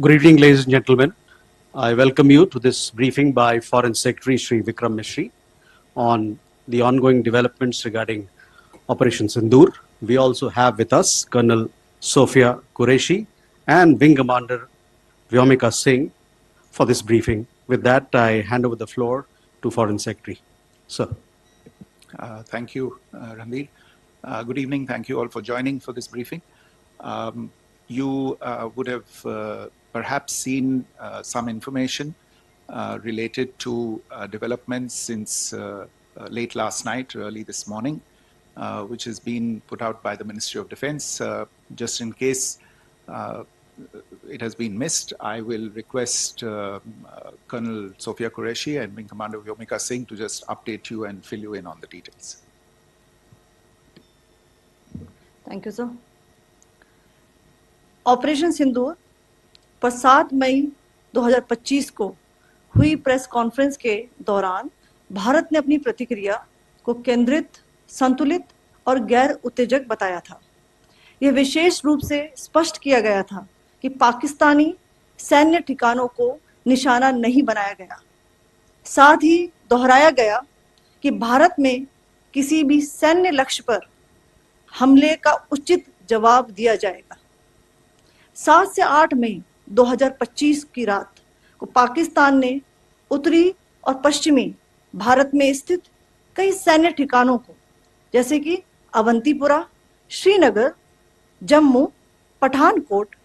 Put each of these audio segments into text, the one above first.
Good evening, ladies and gentlemen. I welcome you to this briefing by Foreign Secretary Sri Vikram Mishri on the ongoing developments regarding Operation Sindoor. We also have with us Colonel Sophia Qureshi and Wing Commander Vyomika Singh for this briefing. With that, I hand over the floor to Foreign Secretary. Sir. Thank you, Ranveer. Good evening. Thank you all for joining for this briefing. You would have perhaps seen some information related to developments since late last night, early this morning, which has been put out by the Ministry of Defense. Just in case it has been missed, I will request Colonel Sophia Qureshi and Wing Commander Vyomika Singh to just update you and fill you in on the details. Thank you, sir. Operation Sindoor पर 7 मई 2025 को हुई press conference के दौरान भारत ने अपनी प्रतिक्रिया को केंद्रित, संतुलित और गैर उत्तेजक बताया था। यह विशेष रूप से स्पष्ट किया गया था कि पाकिस्तानी सैन्य ठिकानों को निशाना नहीं बनाया गया। साथ ही दोहराया गया कि भारत में किसी भी सैन्य लक्ष्य पर हमले का उचित जवाब दिया जाएगा। 7 से 8 मई 2025 की रात को पाकिस्तान ने उत्तरी और पश्चिमी भारत में स्थित कई सैन्य ठिकानों को, जैसे कि अवंतीपुरा, श्रीनगर, जम्मू, पठानकोट,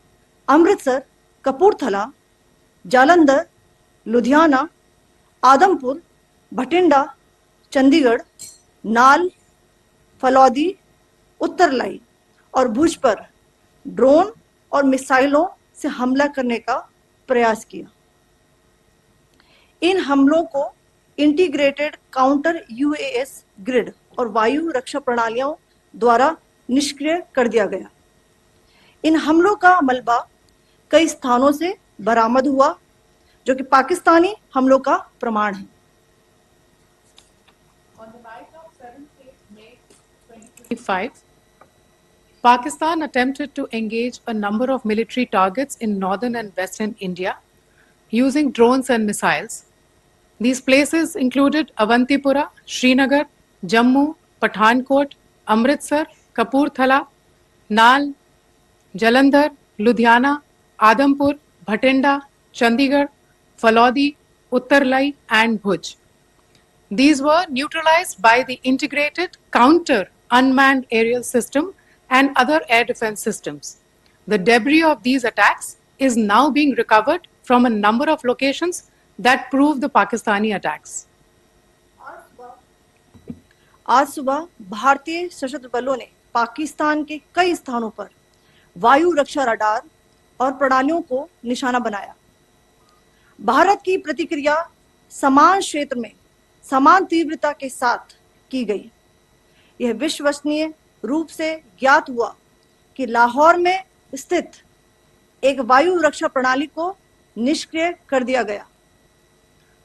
अमृतसर, कपूरथला, जालंधर, लुधियाना, आदमपुर, भटिंडा, चंडीगढ़, नाल, फलौदी, उत्तरलाई और भुज पर ड्रोन और मिसाइलों से हमला करने का प्रयास किया। इन हमलों को इंटीग्रेटेड काउंटर यूएस ग्रिड और वायु रक्षा प्रणालियों द्वारा निष्क्रिय कर दिया गया। इन हमलों का मलबा कई स्थानों से बरामद हुआ, जो कि पाकिस्तानी हमलों का प्रमाण है। On the night of 7th May 2025, Pakistan attempted to engage a number of military targets in northern and western India using drones and missiles. These places included Avantipura, Srinagar, Jammu, Pathankot, Amritsar, Kapurthala, Nal, Jalandhar, Ludhiana, Adampur, Bhatinda, Chandigarh, Falodi, Uttarlai and Bhuj. These were neutralized by the integrated counter unmanned aerial system and other air defense systems. The debris of these attacks is now being recovered from a number of locations that prove the Pakistani attacks. आज सुबह भारतीय सशस्त्र बलों ने पाकिस्तान के कई स्थानों पर वायु रक्षा रडार और प्रणालियों को निशाना बनाया। भारत की प्रतिक्रिया समान क्षेत्र में समान तीव्रता के साथ की गई। यह विश्वसनीय रूप से ज्ञात हुआ कि लाहौर में स्थित एक वायु रक्षा प्रणाली को निष्क्रिय कर दिया गया।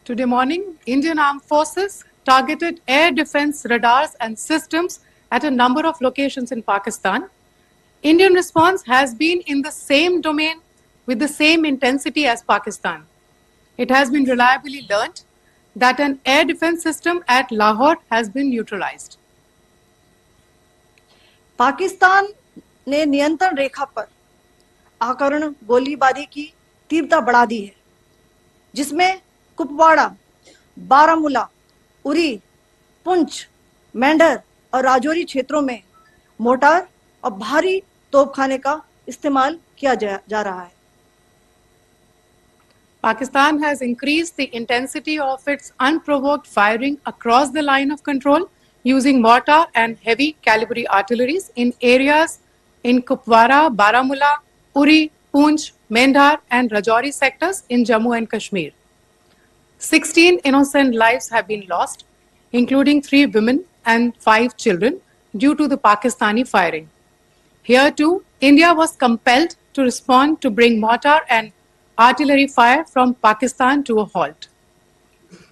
Today morning, Indian Armed Forces targeted air defense radars and systems at a number of locations in Pakistan. Indian response has been in the same domain with the same intensity as Pakistan. It has been reliably learnt that an air defense system at Lahore has been neutralized. Pakistan ने नियंत्रण रेखा पर आकरण गोलीबारी की तीव्रता बढ़ा दी है, जिसमें कुपवाड़ा, बारामूला, उरी, पुंछ, मेंढर और राजौरी क्षेत्रों में मोर्टार और भारी तोपखाने का इस्तेमाल किया जा रहा है। Pakistan has increased the intensity of its unprovoked firing across the line of control using mortar and heavy calibre artilleries in areas in Kupwara, Baramulla, Uri, Poonch, Mendhar and Rajouri sectors in Jammu and Kashmir. 16 innocent lives have been lost, including 3 women and 5 children, due to the Pakistani firing. Here too, India was compelled to respond to bring mortar and artillery fire from Pakistan to a halt.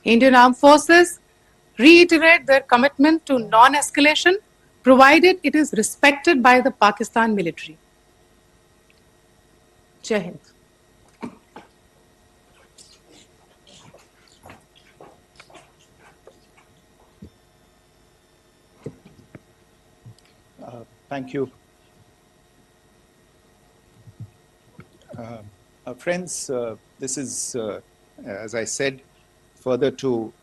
Indian Armed Forces reiterate their commitment to non-escalation, provided it is respected by the Pakistan military. Jai Hind. Thank you. Friends, this is, as I said, further to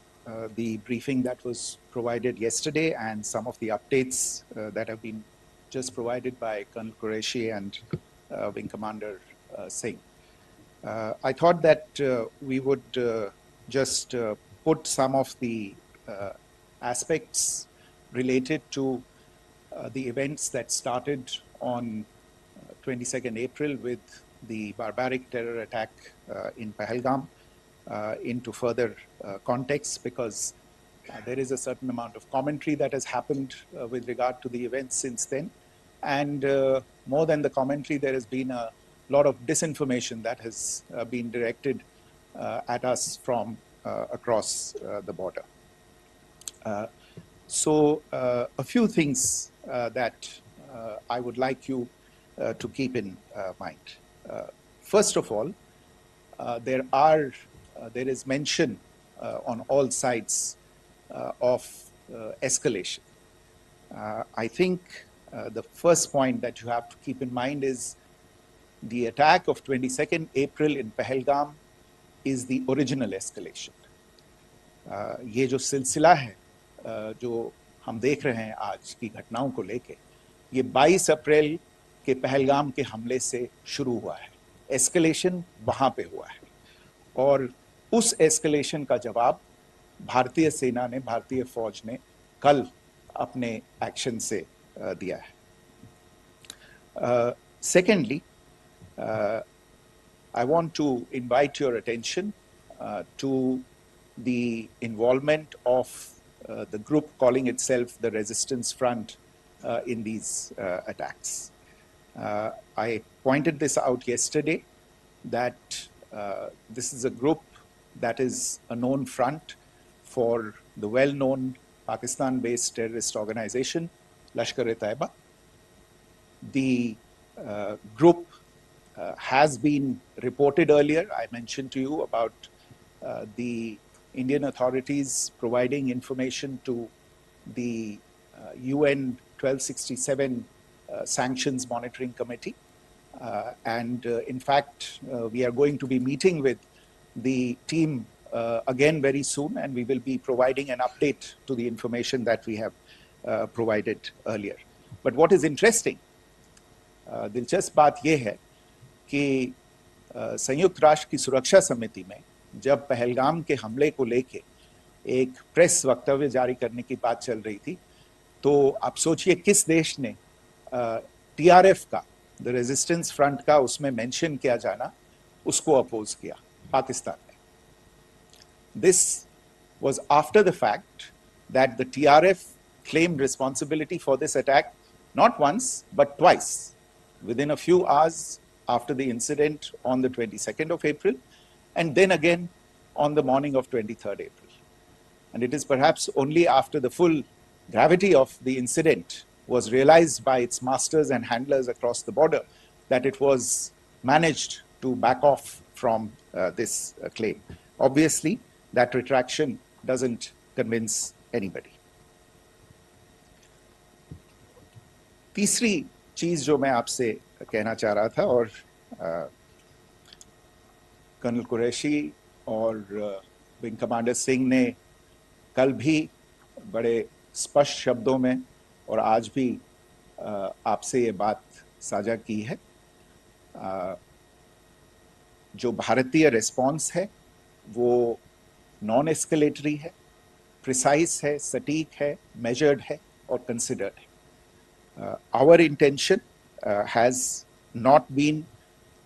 the briefing that was provided yesterday and some of the updates that have been just provided by Colonel Qureshi and Wing Commander Singh. I thought that we would just put some of the aspects related to the events that started on 22nd April with the barbaric terror attack in Pahalgam into further context, because there is a certain amount of commentary that has happened with regard to the events since then. And more than the commentary, there has been a lot of disinformation that has been directed at us from across the border. So a few things that I would like you to keep in mind. First of all, there is mention on all sides of escalation. I think the first point that you have to keep in mind is the attack of 22nd April in Pahalgam is the original escalation. ये जो सिलसिला है जो हम देख रहे हैं आज की घटनाओं को लेके, ये 22 अप्रैल के पहलगाम के हमले से शुरू हुआ है. एस्केलेशन वहां पे हुआ है और उस एस्केलेशन का जवाब भारतीय सेना ने, भारतीय फौज ने कल अपने एक्शन से दिया है. Secondly, I want to invite your attention to the involvement of the group calling itself the Resistance Front in these attacks. I pointed this out yesterday that this is a group that is a known front for the well-known Pakistan-based terrorist organization, Lashkar-e-Taiba. The group has been reported earlier. I mentioned to you about the Indian authorities providing information to the UN 1267 Sanctions Monitoring Committee. And in fact, we are going to be meeting with the team again very soon, and we will be providing an update to the information that we have provided earlier. But what is interesting, दिलचस्प बात यह है कि संयुक्त राष्ट्र की सुरक्षा समिति में जब पहलगाम के हमले को लेके एक प्रेस वक्तव्य जारी करने की बात चल रही थी, तो आप सोचिए किस देश ने टीआरएफ का, द रेजिस्टेंस फ्रंट का उसमें मेंशन किया जाना, उसको अपोज किया, पाकिस्तान ने. This was after the fact that the TRF claimed responsibility for this attack not once but twice within a few hours after the incident on the 22nd of April, and then again on the morning of 23rd April. And it is perhaps only after the full gravity of the incident was realized by its masters and handlers across the border that it was managed to back off from this claim. Obviously, that retraction doesn't convince anybody. तीसरी चीज जो मैं आपसे कहना चाह रहा था, और कर्नल कुरैशी और विंग कमांडर सिंह ने कल भी बड़े स्पष्ट शब्दों में और आज भी आपसे ये बात साझा की है. जो भारतीय रिस्पॉन्स है वो नॉन एस्केलेटरी है, प्रिसाइज है, सटीक है, मेजर्ड है और कंसिडर्ड है. Our intention has not been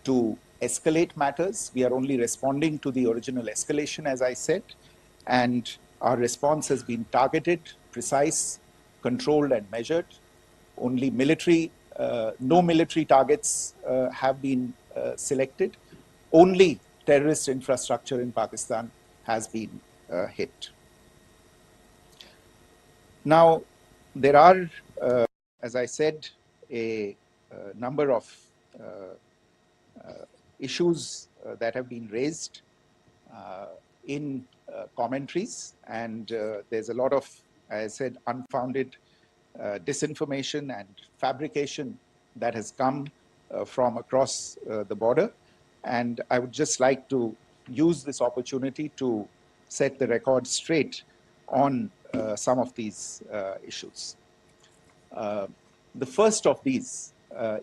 to escalate matters. We are only responding to the original escalation, as I said, and our response has been targeted, precise, controlled and measured. Only military, no military targets have been selected. Only terrorist infrastructure in Pakistan has been hit. Now, there are as I said, a number of issues that have been raised in commentaries, and there's a lot of, as I said, unfounded disinformation and fabrication that has come from across the border. And I would just like to use this opportunity to set the record straight on some of these issues. The first of these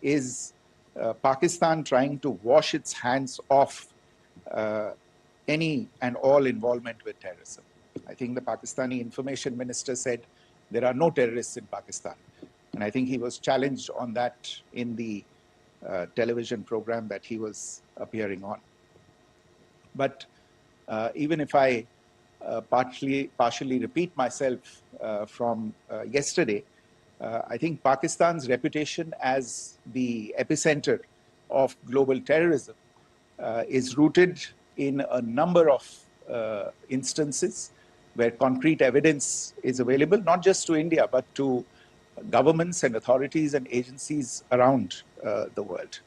is Pakistan trying to wash its hands off any and all involvement with terrorism. I think the Pakistani information minister said there are no terrorists in Pakistan. And I think he was challenged on that in the television program that he was appearing on. But even if I partially repeat myself from yesterday, I think Pakistan's reputation as the epicenter of global terrorism is rooted in a number of instances where concrete evidence is available, not just to India, but to governments and authorities and agencies around the world.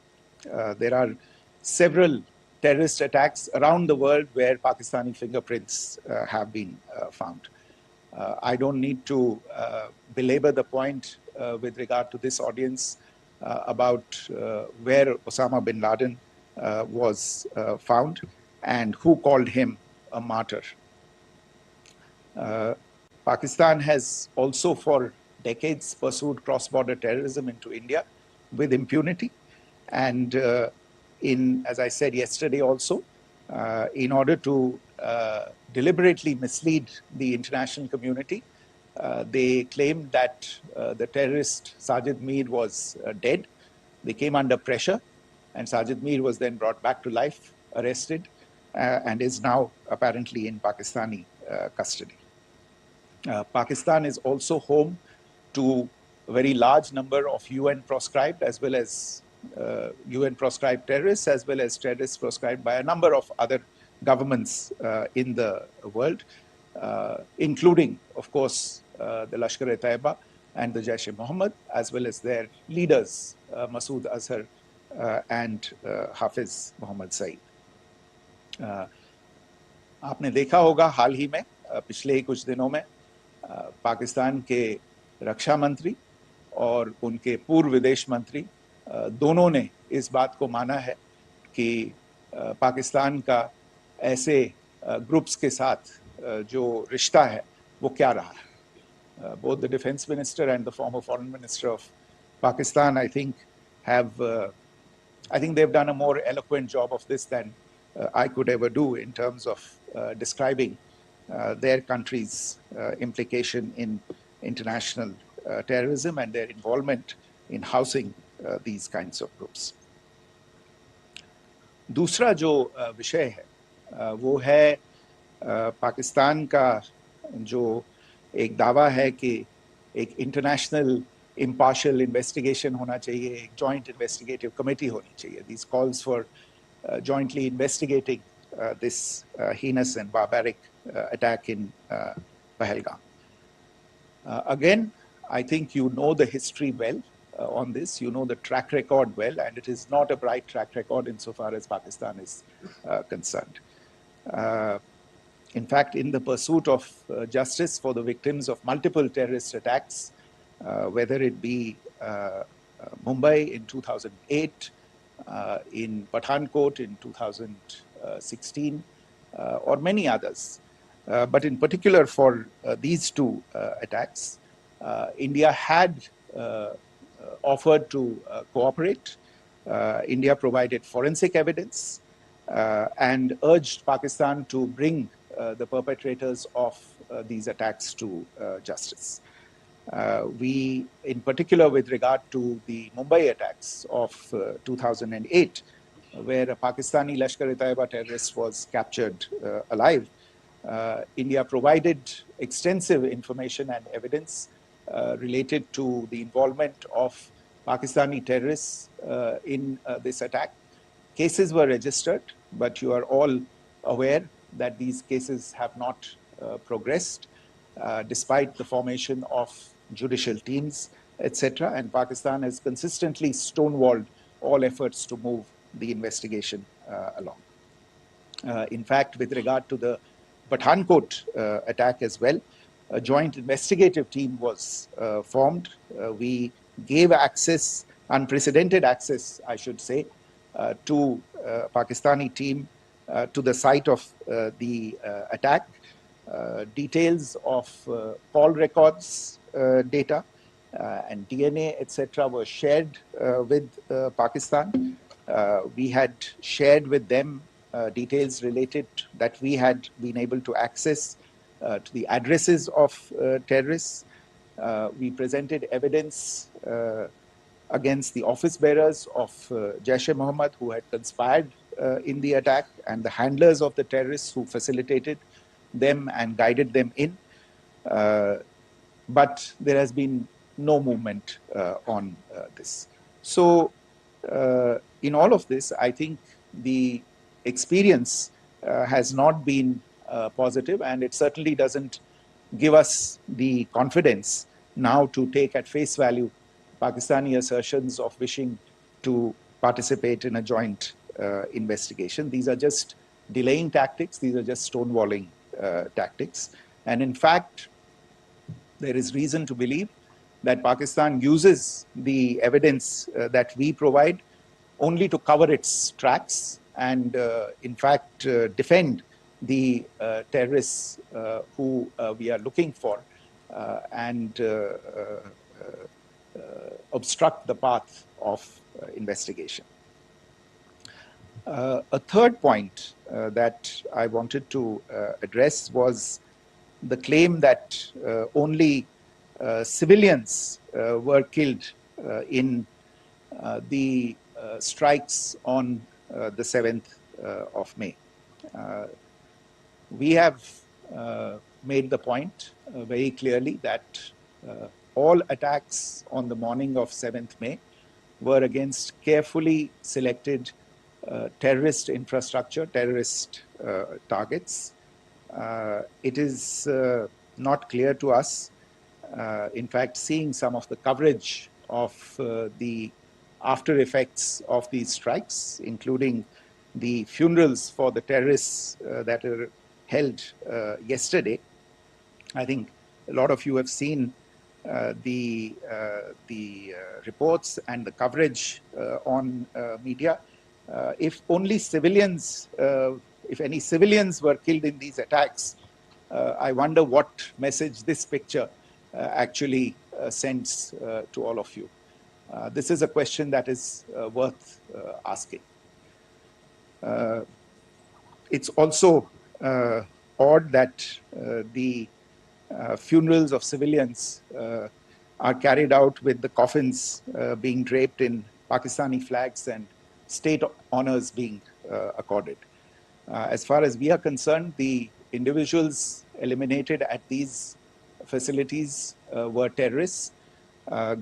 There are several terrorist attacks around the world where Pakistani fingerprints have been found. I don't need to belabor the point with regard to this audience about where Osama bin Laden was found and who called him a martyr. Pakistan has also for decades pursued cross-border terrorism into India with impunity. And as I said yesterday also, in order to deliberately mislead the international community, they claimed that the terrorist Sajid Mir was dead. They came under pressure, and Sajid Mir was then brought back to life, arrested, and is now apparently in Pakistani custody. Pakistan is also home to a very large number of UN proscribed as well as UN proscribed terrorists, as well as terrorists proscribed by a number of other governments in the world, including, of course, the Lashkar-e-Taiba and the Jaish-e-Mohammed, as well as their leaders, Masood Azhar and Hafiz Mohammed Saeed. आपने देखा होगा हाल ही में पिछले ही कुछ दिनों में पाकिस्तान के रक्षा मंत्री और उनके पूर्व विदेश मंत्री दोनों ने इस बात को माना है कि पाकिस्तान का ऐसे ग्रुप्स के साथ जो रिश्ता है वो क्या रहा है. Both the defense minister and the former foreign minister of Pakistan, I think they've done a more eloquent job of this than I could ever do in terms of describing their country's implication in international terrorism and their involvement in housing these kinds of groups. दूसरा जो विषय है वो है पाकिस्तान का जो एक दावा है कि एक इंटरनेशनल impartial investigation होना चाहिए, एक joint investigative committee होनी चाहिए. These calls for jointly investigating this heinous and barbaric attack in Pahalgam. Again, I think you know the history well on this. You know the track record well, and it is not a bright track record insofar as Pakistan is concerned. In fact, in the pursuit of justice for the victims of multiple terrorist attacks, whether it be Mumbai in 2008, in Pathankot in 2016, or many others. But in particular for these two attacks, India had offered to cooperate. India provided forensic evidence and urged Pakistan to bring the perpetrators of these attacks to justice. We, in particular with regard to the Mumbai attacks of 2008, where a Pakistani Lashkar-e-Taiba terrorist was captured alive, India provided extensive information and evidence related to the involvement of Pakistani terrorists in this attack. Cases were registered, but you are all aware that these cases have not progressed despite the formation of judicial teams, etc. And Pakistan has consistently stonewalled all efforts to move the investigation along. In fact, with regard to the Pathankot attack as well, a joint investigative team was formed. We gave access, unprecedented access, I should say, to Pakistani team to the site of the attack. Details of call records data and DNA, etc., were shared with Pakistan. We had shared with them details related that we had been able to access to the addresses of terrorists. We presented evidence against the office bearers of Jaish-e-Mohammed who had conspired in the attack, and the handlers of the terrorists who facilitated them and guided them in. But there has been no movement on this. So in all of this, I think the experience has not been positive, and it certainly doesn't give us the confidence now to take at face value Pakistani assertions of wishing to participate in a joint investigation. These are just delaying tactics. These are just stonewalling tactics. And in fact, there is reason to believe that Pakistan uses the evidence that we provide only to cover its tracks and, in fact, defend the terrorists who we are looking for and obstruct the path of investigation. A third point that I wanted to address was the claim that only civilians were killed in the strikes on the 7th of May. We have made the point very clearly that all attacks on the morning of 7th May were against carefully selected terrorist infrastructure, terrorist targets. It is not clear to us, in fact, seeing some of the coverage of the after effects of these strikes, including the funerals for the terrorists that are held yesterday. I think a lot of you have seen the reports and the coverage on media. If only civilians, if any civilians were killed in these attacks, I wonder what message this picture actually sends to all of you. This is a question that is worth asking. It's also odd that the funerals of civilians are carried out with the coffins being draped in Pakistani flags and state honors being accorded. As far as we are concerned, the individuals eliminated at these facilities were terrorists.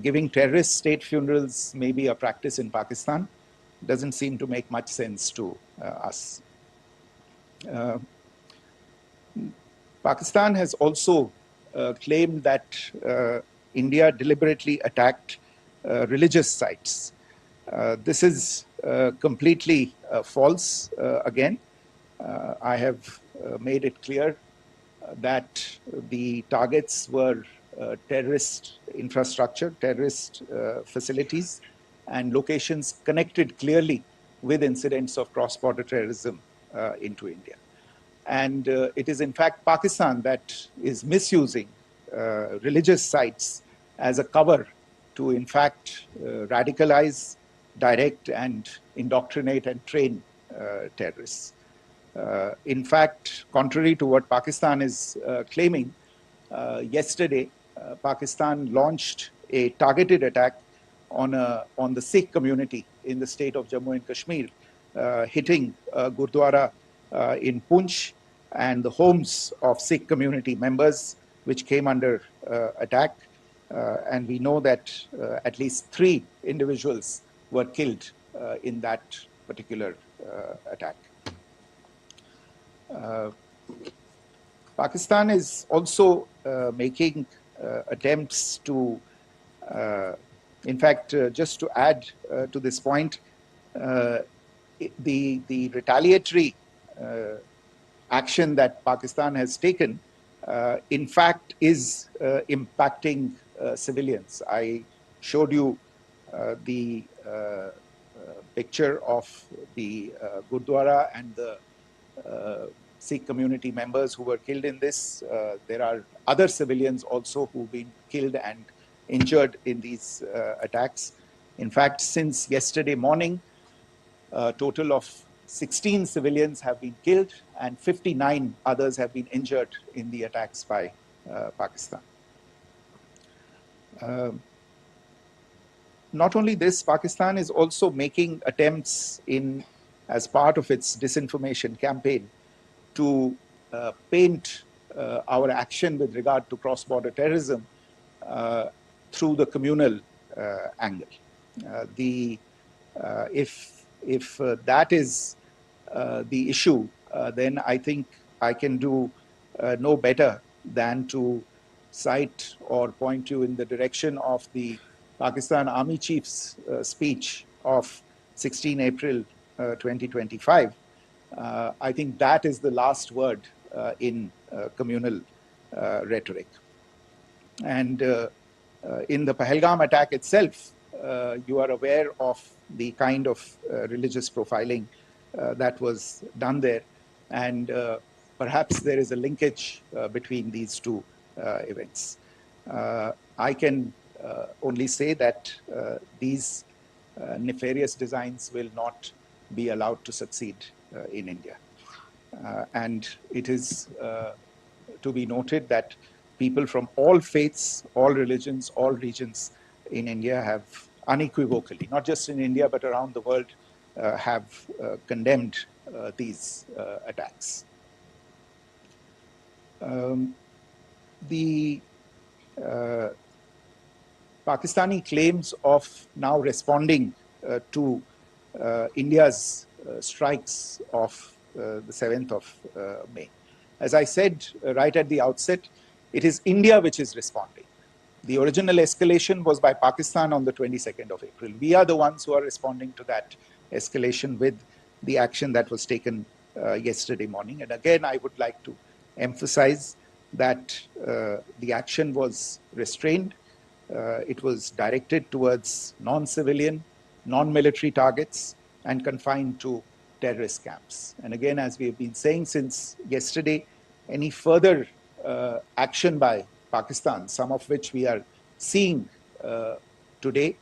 Giving terrorist state funerals may be a practice in Pakistan. Doesn't seem to make much sense to us. Pakistan has also claimed that India deliberately attacked religious sites. This is completely false again. I have made it clear that the targets were terrorist infrastructure, terrorist facilities, and locations connected clearly with incidents of cross-border terrorism into India. And it is in fact Pakistan that is misusing religious sites as a cover to in fact radicalize, direct and indoctrinate and train terrorists. In fact, contrary to what Pakistan is claiming, yesterday Pakistan launched a targeted attack on the Sikh community in the state of Jammu and Kashmir, hitting Gurdwara in Poonch and the homes of Sikh community members, which came under attack. And we know that at least 3 individuals were killed in that particular attack. Pakistan is also making attempts to, in fact, just to add to this point, the retaliatory action that Pakistan has taken in fact is impacting civilians. I showed you the picture of the Gurdwara and the Sikh community members who were killed in this. There are other civilians also who've been killed and injured in these attacks. In fact, since yesterday morning, a total of 16 civilians have been killed and 59 others have been injured in the attacks by Pakistan. Not only this, Pakistan is also making attempts as part of its disinformation campaign to paint our action with regard to cross-border terrorism through the communal angle. If that is the issue, then I think I can do no better than to cite or point you in the direction of the Pakistan Army Chief's speech of 16 April 2025. I think that is the last word in communal rhetoric. And in the Pahalgam attack itself, you are aware of the kind of religious profiling that was done there. And perhaps there is a linkage between these two events. I can only say that these nefarious designs will not be allowed to succeed in India. And it is to be noted that people from all faiths, all religions, all regions in India have unequivocally, not just in India, but around the world, have condemned these attacks. The Pakistani claims of now responding to India's strikes of the 7th of May. As I said right at the outset, it is India which is responding. The original escalation was by Pakistan on the 22nd of April. We are the ones who are responding to that escalation with the action that was taken yesterday morning. And again, I would like to emphasize that the action was restrained. It was directed towards non-civilian, non-military targets and confined to terrorist camps. And again, as we have been saying since yesterday, any further action by Pakistan, some of which we are seeing today,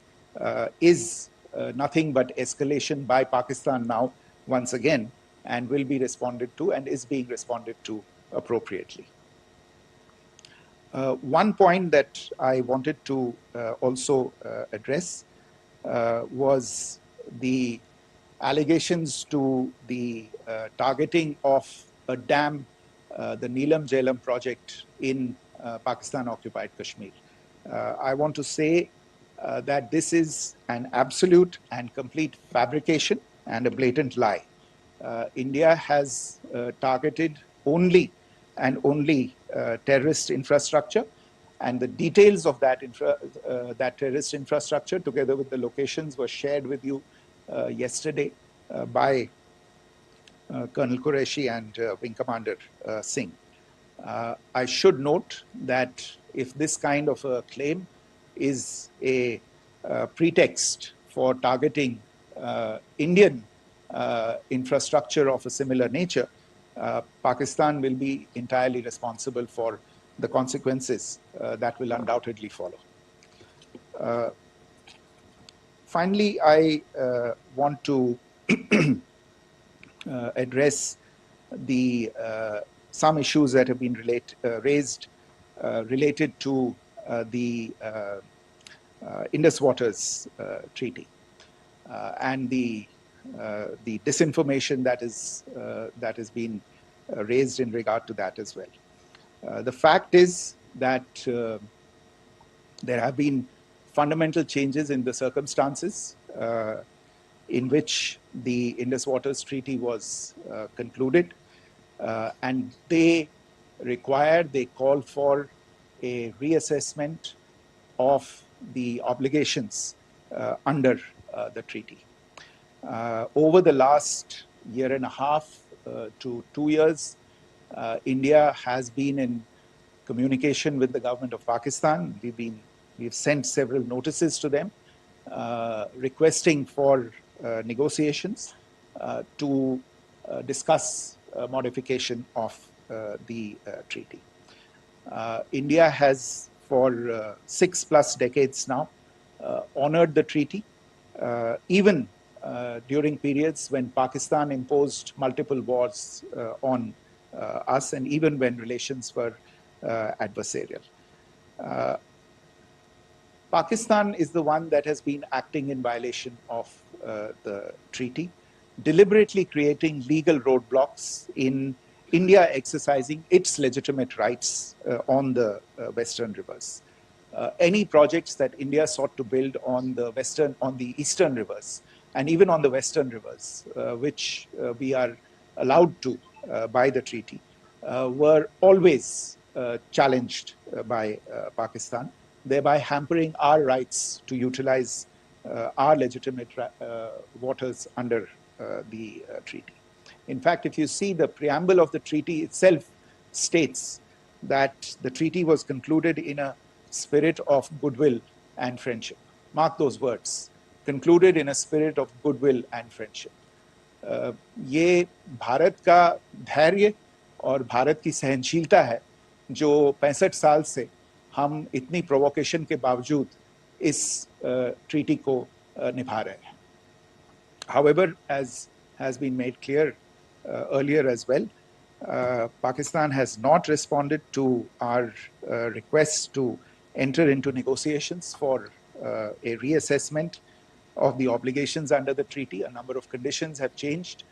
is nothing but escalation by Pakistan now, once again, and will be responded to and is being responded to appropriately. One point that I wanted to also address was the allegations to the targeting of a dam, the Neelam Jhelum project in Pakistan-occupied Kashmir. I want to say that this is an absolute and complete fabrication and a blatant lie. India has targeted only and only terrorist infrastructure, and the details of that terrorist infrastructure, together with the locations, were shared with you yesterday by Colonel Qureshi and Wing Commander Singh. I should note that if this kind of a claim is a pretext for targeting Indian infrastructure of a similar nature, Pakistan will be entirely responsible for the consequences that will undoubtedly follow. Finally, I want to address some issues that have been raised related to the Indus Waters Treaty and the disinformation that has been raised in regard to that as well. The fact is that there have been fundamental changes in the circumstances in which the Indus Waters Treaty was concluded, and they call for a reassessment of the obligations under the treaty. Over the last year and a half to 2 years, India has been in communication with the government of Pakistan. We've sent several notices to them requesting for negotiations to discuss modification of the treaty. India has for 6+ decades now honored the treaty, even during periods when Pakistan imposed multiple wars on us, and even when relations were adversarial. Pakistan is the one that has been acting in violation of the treaty, deliberately creating legal roadblocks in India exercising its legitimate rights on the Western rivers. Any projects that India sought to build on the Eastern rivers, and even on the Western rivers, which we are allowed to by the treaty, were always challenged by Pakistan, thereby hampering our rights to utilize our legitimate waters under the treaty. In fact, if you see, the preamble of the treaty itself states that the treaty was concluded in a spirit of goodwill and friendship. Mark those words, concluded in a spirit of goodwill and friendship. ये भारत का धैर्य और भारत की सहनशीलता है जो 65 साल से हम इतनी प्रोवोकेशन के बावजूद इस ट्रीटी को निभा रहे हैं. However, as has been made clear earlier as well, Pakistan has not responded to our requests to enter into negotiations for a reassessment of the obligations under the treaty. A number of conditions have changed.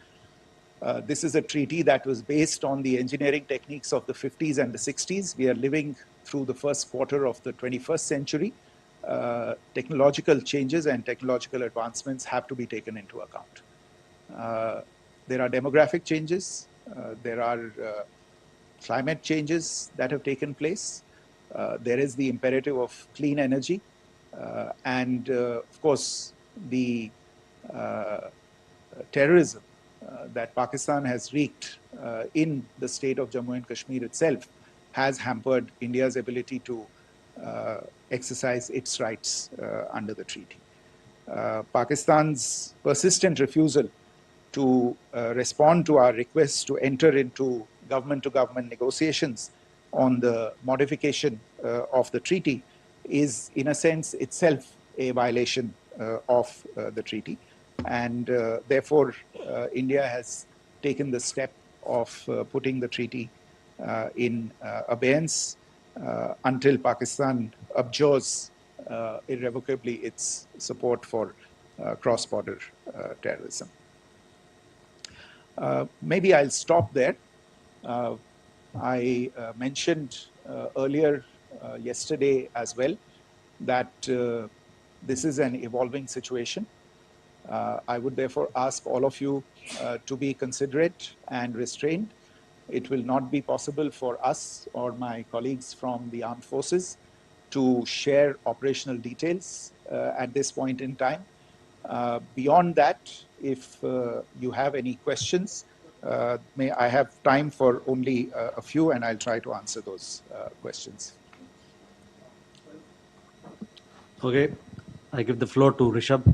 This is a treaty that was based on the engineering techniques of the 50s and the 60s. We are living through the first quarter of the 21st century. Technological changes and technological advancements have to be taken into account. There are demographic changes. There are climate changes that have taken place. There is the imperative of clean energy. And of course, the terrorism that Pakistan has wreaked in the state of Jammu and Kashmir itself has hampered India's ability to exercise its rights under the treaty. Pakistan's persistent refusal to respond to our requests to enter into government-to-government negotiations on the modification of the treaty is, in a sense, itself a violation of the treaty. And therefore, India has taken the step of putting the treaty in abeyance until Pakistan abjures irrevocably its support for cross-border terrorism. Maybe I'll stop there. I mentioned earlier yesterday as well that this is an evolving situation. I would therefore ask all of you to be considerate and restrained. It will not be possible for us or my colleagues from the armed forces to share operational details at this point in time. Beyond that, if you have any questions, may I have time for only a few, and I'll try to answer those questions. Okay, I give the floor to Rishabh.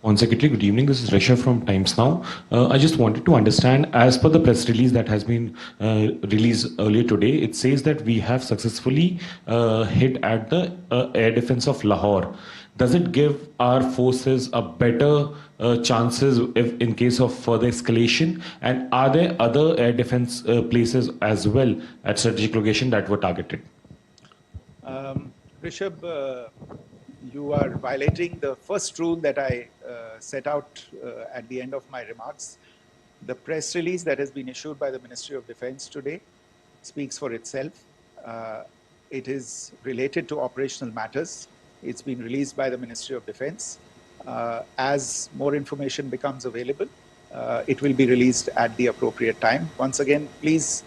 On Secretary, good evening. This is Rishabh from Times Now. I just wanted to understand, as per the press release that has been released earlier today, it says that we have successfully hit at the air defense of Lahore. Does it give our forces a better chances if in case of further escalation? And are there other air defense places as well at strategic location that were targeted? Rishabh, you are violating the first rule that I set out at the end of my remarks. The press release that has been issued by the Ministry of Defense today speaks for itself. It is related to operational matters. It's been released by the Ministry of Defense. As more information becomes available, it will be released at the appropriate time. Once again, please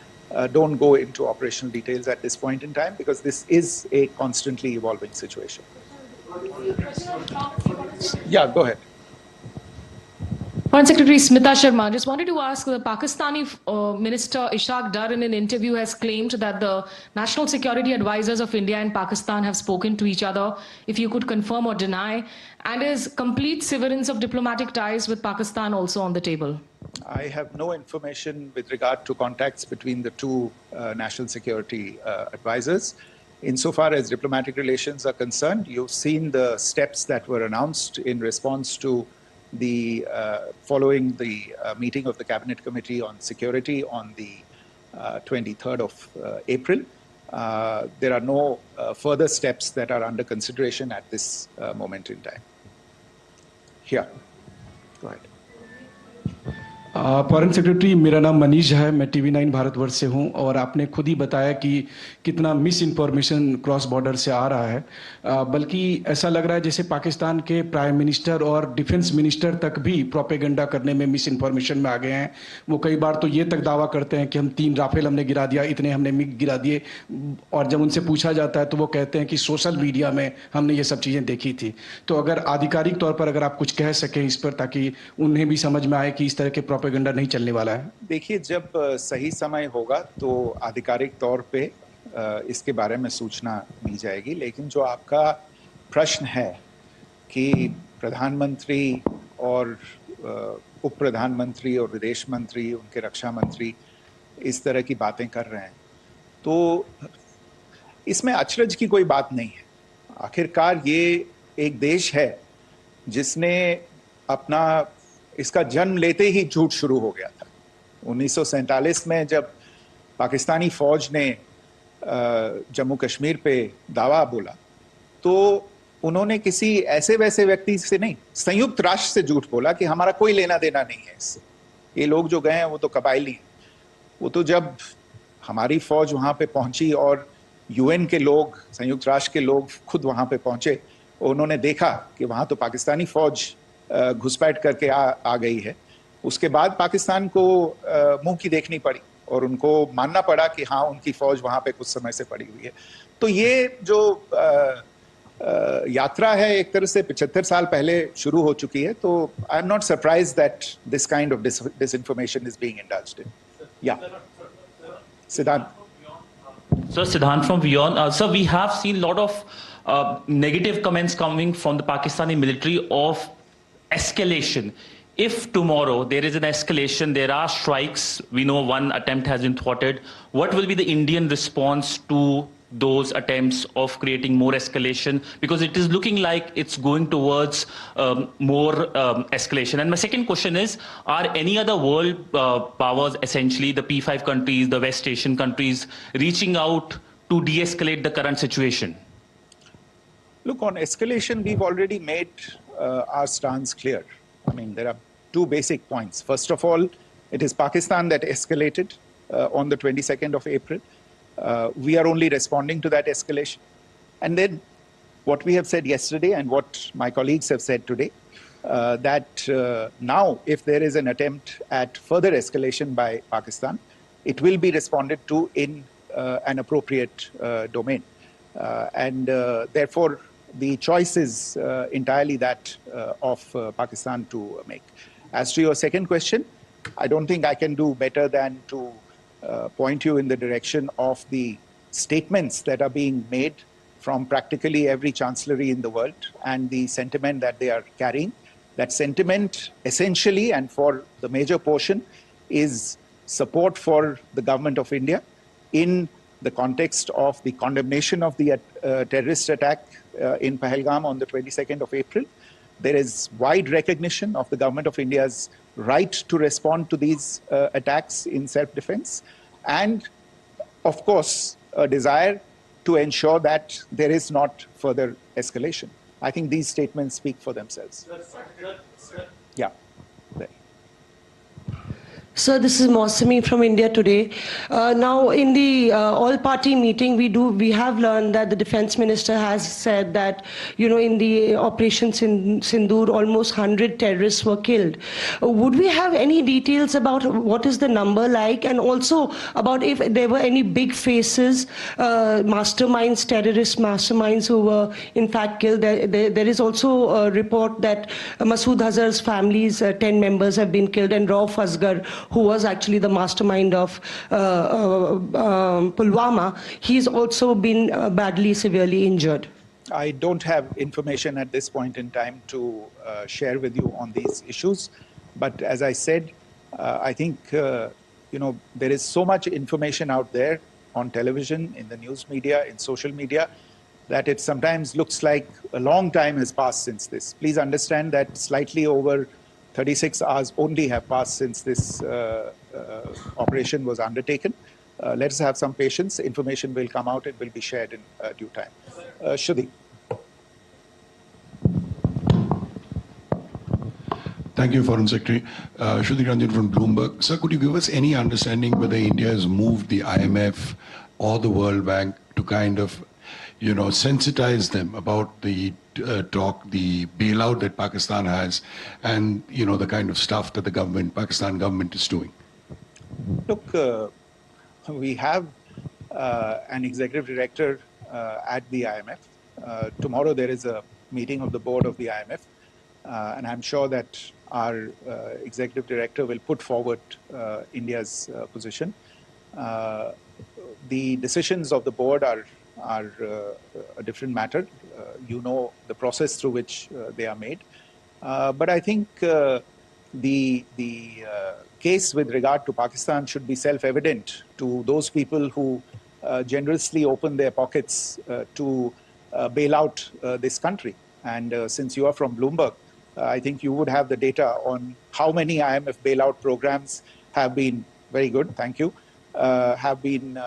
don't go into operational details at this point in time, because this is a constantly evolving situation. Yeah, go ahead. Foreign Secretary Smita Sharma, just wanted to ask, the Pakistani Minister Ishaq Dar in an interview has claimed that the national security advisors of India and Pakistan have spoken to each other, if you could confirm or deny, and is complete severance of diplomatic ties with Pakistan also on the table? I have no information with regard to contacts between the two national security advisors. Insofar as diplomatic relations are concerned, you've seen the steps that were announced in response to the following the meeting of the Cabinet Committee on Security on the 23rd of April. There are no further steps that are under consideration at this moment in time. Here, go ahead. Foreign secretary, मेरा नाम मनीष है, मैं TV9 Bharatvarsh से हूं और आपने खुद ही बताया कि कितना मिस इन्फॉर्मेशन क्रॉस बॉर्डर से आ रहा है, बल्कि ऐसा लग रहा है जैसे पाकिस्तान के प्राइम मिनिस्टर और डिफेंस मिनिस्टर तक भी प्रोपेगेंडा करने में मिस इन्फॉर्मेशन में आ गए हैं। वो कई बार तो ये तक दावा करते हैं कि हम 3 राफेल हमने गिरा दिया, इतने हमने मिग गिरा दिए, और जब उनसे पूछा जाता है तो वो कहते हैं कि सोशल मीडिया में हमने ये सब चीज़ें देखी थी। तो अगर आधिकारिक तौर पर अगर आप कुछ कह सकें इस पर, ताकि उन्हें भी समझ में आए कि इस तरह के प्रोपेगेंडा नहीं चलने वाला है। देखिए, जब सही समय होगा तो आधिकारिक तौर पे इसके बारे में सूचना मिल जाएगी, लेकिन जो आपका प्रश्न है कि प्रधानमंत्री और उप प्रधानमंत्री और विदेश मंत्री, उनके रक्षा मंत्री इस तरह की बातें कर रहे हैं, तो इसमें अचरज की कोई बात नहीं है। आखिरकार ये एक देश है जिसने अपना इसका जन्म लेते ही झूठ शुरू हो गया था। 1947 में जब पाकिस्तानी फौज ने जम्मू कश्मीर पे दावा बोला, तो उन्होंने किसी ऐसे वैसे व्यक्ति से नहीं, संयुक्त राष्ट्र से झूठ बोला कि हमारा कोई लेना देना नहीं है इससे, ये लोग जो गए हैं वो तो कबायली हैं। वो तो जब हमारी फौज वहाँ पे पहुंची और UN के लोग, संयुक्त राष्ट्र के लोग खुद वहाँ पे पहुंचे, उन्होंने देखा कि वहाँ तो पाकिस्तानी फौज घुसपैठ करके आ गई है, उसके बाद पाकिस्तान को मुंह की देखनी पड़ी और उनको मानना पड़ा कि हाँ, उनकी फौज वहाँ पे कुछ समय से पड़ी हुई है। तो ये जो यात्रा है एक तरह से 75 साल पहले शुरू हो चुकी है, तो I am not surprise that this kind of disinformation is being indulged in. Yeah. Siddhant. Sir, Siddhant from Beyond. Sir, we have seen a lot of negative comments coming from the Pakistani military of escalation. If tomorrow there is an escalation, there are strikes, we know one attempt has been thwarted, what will be the Indian response to those attempts of creating more escalation? Because it is looking like it's going towards more escalation. And my second question is, are any other world powers, essentially the P5 countries, the West Asian countries, reaching out to de-escalate the current situation? Look, on escalation, we've already made our stance clear. I mean, there are 2 basic points. First of all, it is Pakistan that escalated on the 22nd of April. We are only responding to that escalation. And then what we have said yesterday and what my colleagues have said today, that now if there is an attempt at further escalation by Pakistan, it will be responded to in an appropriate domain. And therefore, the choice is entirely that of Pakistan to make. As to your second question, I don't think I can do better than to point you in the direction of the statements that are being made from practically every chancellery in the world and the sentiment that they are carrying. That sentiment essentially, and for the major portion, is support for the government of India in the context of the condemnation of the terrorist attack in Pahalgam on the 22nd of April. There is wide recognition of the government of India's right to respond to these attacks in self-defense, and of course a desire to ensure that there is not further escalation. I think these statements speak for themselves. Yeah. There. Sir, this is Mosami from India Today. Now, in the all-party meeting, we have learned that the defense minister has said that, in the operations in Sindoor, almost 100 terrorists were killed. Would we have any details about what is the number like, and also about if there were any big faces, masterminds, terrorist masterminds who were in fact killed? There is also a report that Masood Azhar's family's 10 members have been killed, and Rauf Asghar, who was actually the mastermind of Pulwama, he's also been badly, severely injured. I don't have information at this point in time to share with you on these issues. But as I said, I think, there is so much information out there on television, in the news media, in social media, that it sometimes looks like a long time has passed since this. Please understand that slightly over 36 hours only have passed since this operation was undertaken. Let us have some patience. Information will come out. It will be shared in due time. Shruti. Thank you, Foreign Secretary. Shruti Ranjan from Bloomberg. Sir, could you give us any understanding whether India has moved the IMF or the World Bank to kind of, sensitize them about the the bailout that Pakistan has, and the kind of stuff that the Pakistan government is doing? Look, we have an executive director at the IMF. Tomorrow there is a meeting of the board of the IMF, and I'm sure that our executive director will put forward India's position. The decisions of the board are a different matter. The process through which they are made. But I think the case with regard to Pakistan should be self-evident to those people who generously open their pockets to bail out this country. And since you are from Bloomberg, I think you would have the data on how many IMF bailout programs have been, very good, thank you, have been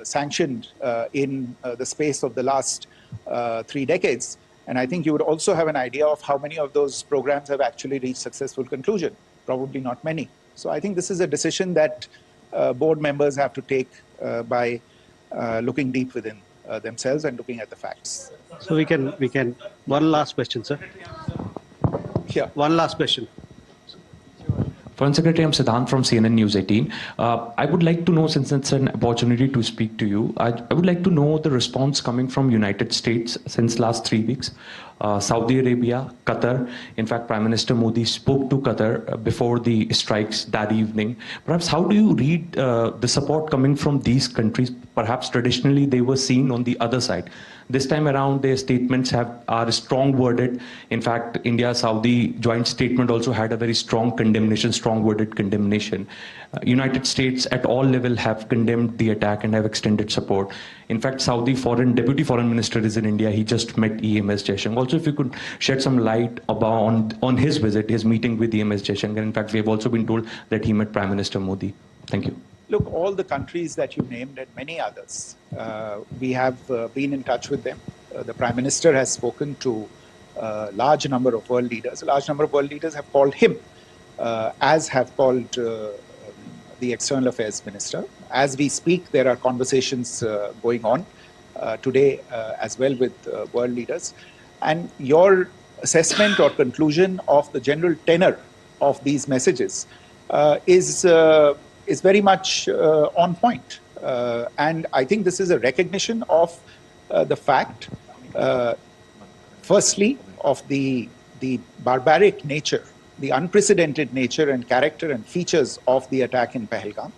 sanctioned in the space of the last 3 decades. And I think you would also have an idea of how many of those programs have actually reached successful conclusion. Probably not many. So I think this is a decision that board members have to take by looking deep within themselves and looking at the facts. So we can, one last question, sir. Yeah. One last question. Foreign Secretary, I'm Siddhant from CNN News 18. I would like to know, since it's an opportunity to speak to you, I would like to know the response coming from United States since last 3 weeks. Saudi Arabia, Qatar. In fact, Prime Minister Modi spoke to Qatar before the strikes that evening. Perhaps how do you read the support coming from these countries? Perhaps traditionally they were seen on the other side. This time around, their statements are strong worded. In fact, India-Saudi joint statement also had a very strong condemnation, strong worded condemnation. United States at all level have condemned the attack and have extended support. In fact, Saudi Deputy Foreign Minister is in India. He just met EMS Jaishankar. Also, if you could shed some light on his visit, his meeting with EMS Jaishankar. In fact, we have also been told that he met Prime Minister Modi. Thank you. Look, all the countries that you named and many others, we have been in touch with them. The Prime Minister has spoken to a large number of world leaders. A large number of world leaders have called him, as have called the External Affairs Minister. As we speak, there are conversations going on today as well with world leaders. And your assessment or conclusion of the general tenor of these messages is very much on point. And I think this is a recognition of the fact, firstly, of the barbaric nature, the unprecedented nature and character and features of the attack in Pahalgam,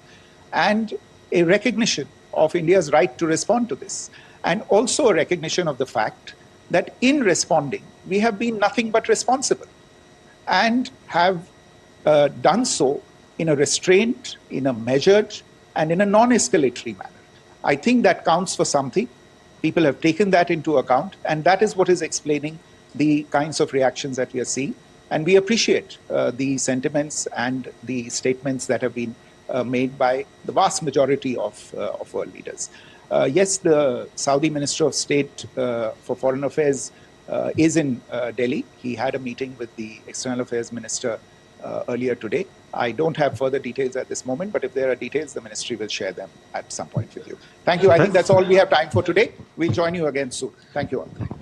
and a recognition of India's right to respond to this. And also a recognition of the fact that in responding, we have been nothing but responsible and have done so in a restrained, in a measured, and in a non-escalatory manner. I think that counts for something. People have taken that into account, and that is what is explaining the kinds of reactions that we are seeing. And we appreciate the sentiments and the statements that have been made by the vast majority of world leaders. Yes, the Saudi Minister of State for Foreign Affairs is in Delhi. He had a meeting with the External Affairs Minister earlier today. I don't have further details at this moment, but if there are details, the ministry will share them at some point with you. Thank you. I think that's all we have time for today. We'll join you again soon. Thank you all.